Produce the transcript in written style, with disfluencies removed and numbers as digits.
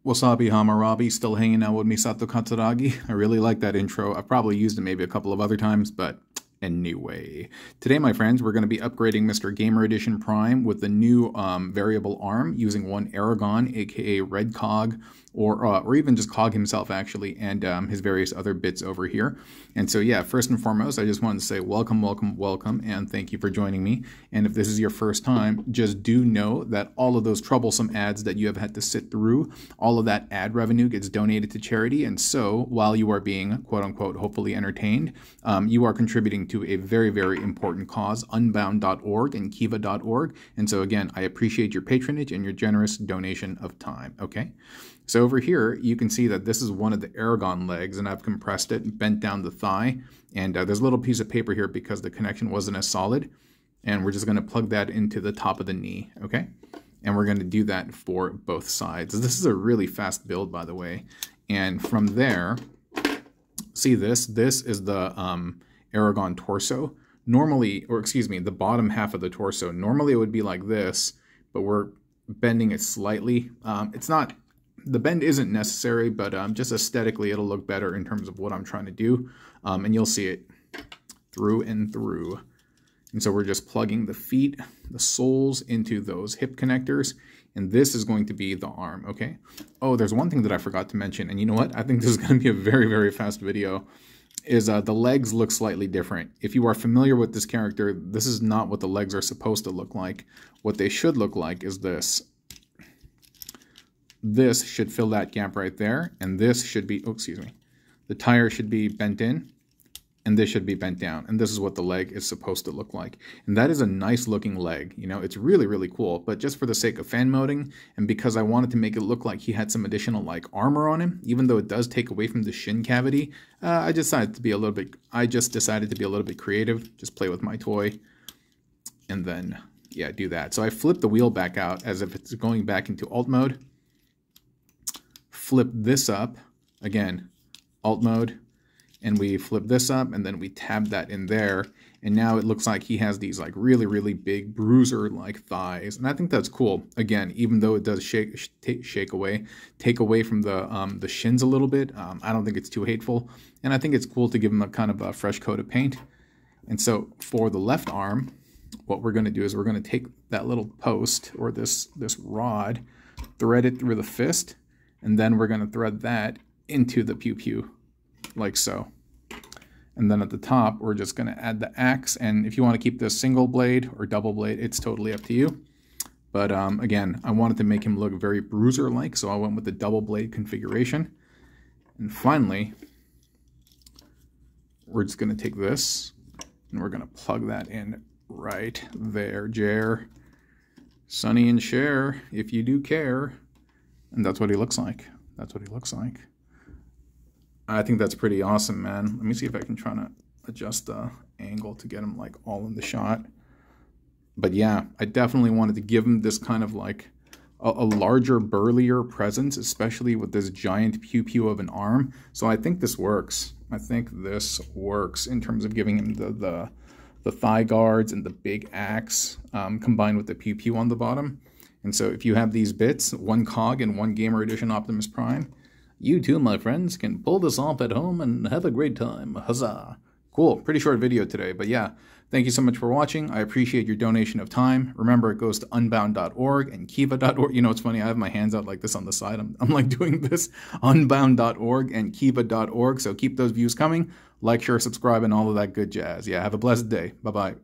Wasabi Hamarabi, still hanging out with Misato Katsuragi. I really like that intro. I've probably used it maybe a couple of other times, but anyway. Today, my friends, we're going to be upgrading Mr. Gamer Edition Prime with the new variable arm using one Aragon, aka Red Cog, or even just Cog himself, actually, and his various other bits over here. And so, yeah, first and foremost, I just wanted to say welcome, welcome, welcome, and thank you for joining me. And if this is your first time, just do know that all of those troublesome ads that you have had to sit through, all of that ad revenue gets donated to charity. And so, while you are being, quote-unquote, hopefully entertained, you are contributing to a very, very important cause, unbound.org and kiva.org. And so, again, I appreciate your patronage and your generous donation of time, okay? So over here, you can see that this is one of the Aragon legs, and I've compressed it and bent down the thigh. And there's a little piece of paper here because the connection wasn't as solid. And we're just going to plug that into the top of the knee, okay? And we're going to do that for both sides. This is a really fast build, by the way. And from there, see this? This is the Aragon torso. Normally, or excuse me, the bottom half of the torso. Normally it would be like this, but we're bending it slightly. It's not... The bend isn't necessary, but just aesthetically, it'll look better in terms of what I'm trying to do. And you'll see it through and through. And so we're just plugging the feet, the soles into those hip connectors. And this is going to be the arm, okay? Oh, there's one thing that I forgot to mention. And you know what? I think this is going to be a very, very fast video. Is the legs look slightly different. If you are familiar with this character, this is not what the legs are supposed to look like. What they should look like is this. This should fill that gap right there, and this should be, oh, excuse me, the tire should be bent in, and this should be bent down, and this is what the leg is supposed to look like. And that is a nice looking leg, you know, it's really, really cool, but just for the sake of fan moding, and because I wanted to make it look like he had some additional, like, armor on him, even though it does take away from the shin cavity, I just decided to be a little bit creative, just play with my toy, and then, yeah, do that. So I flipped the wheel back out as if it's going back into alt mode. Flip this up, again, alt mode, and we flip this up, and then we tab that in there, and now it looks like he has these like really, really big bruiser-like thighs, and I think that's cool. Again, even though it does take away from the shins a little bit, I don't think it's too hateful, and I think it's cool to give him a kind of a fresh coat of paint. And so for the left arm, what we're going to do is we're going to take that little post, or this rod, thread it through the fist, and then we're going to thread that into the pew-pew, like so. And then at the top, we're just going to add the axe. And if you want to keep this single blade or double blade, it's totally up to you. But again, I wanted to make him look very bruiser-like, so I went with the double blade configuration. And finally, we're just going to take this, and we're going to plug that in right there, Jer. Sonny and Cher, if you do care. And that's what he looks like. That's what he looks like. I think that's pretty awesome, man. Let me see if I can try to adjust the angle to get him like all in the shot. But yeah, I definitely wanted to give him this kind of like a larger, burlier presence, especially with this giant pew-pew of an arm. So I think this works. I think this works in terms of giving him the thigh guards and the big axe combined with the pew-pew on the bottom. And so if you have these bits, one Cog and one Gamer Edition Optimus Prime, you too, my friends, can pull this off at home and have a great time. Huzzah. Cool. Pretty short video today, but yeah, thank you so much for watching. I appreciate your donation of time. Remember, it goes to unbound.org and kiva.org. You know, it's funny, I have my hands out like this on the side. I'm like doing this. Unbound.org and kiva.org. So keep those views coming. Like, share, subscribe, and all of that good jazz. Yeah, have a blessed day. Bye-bye.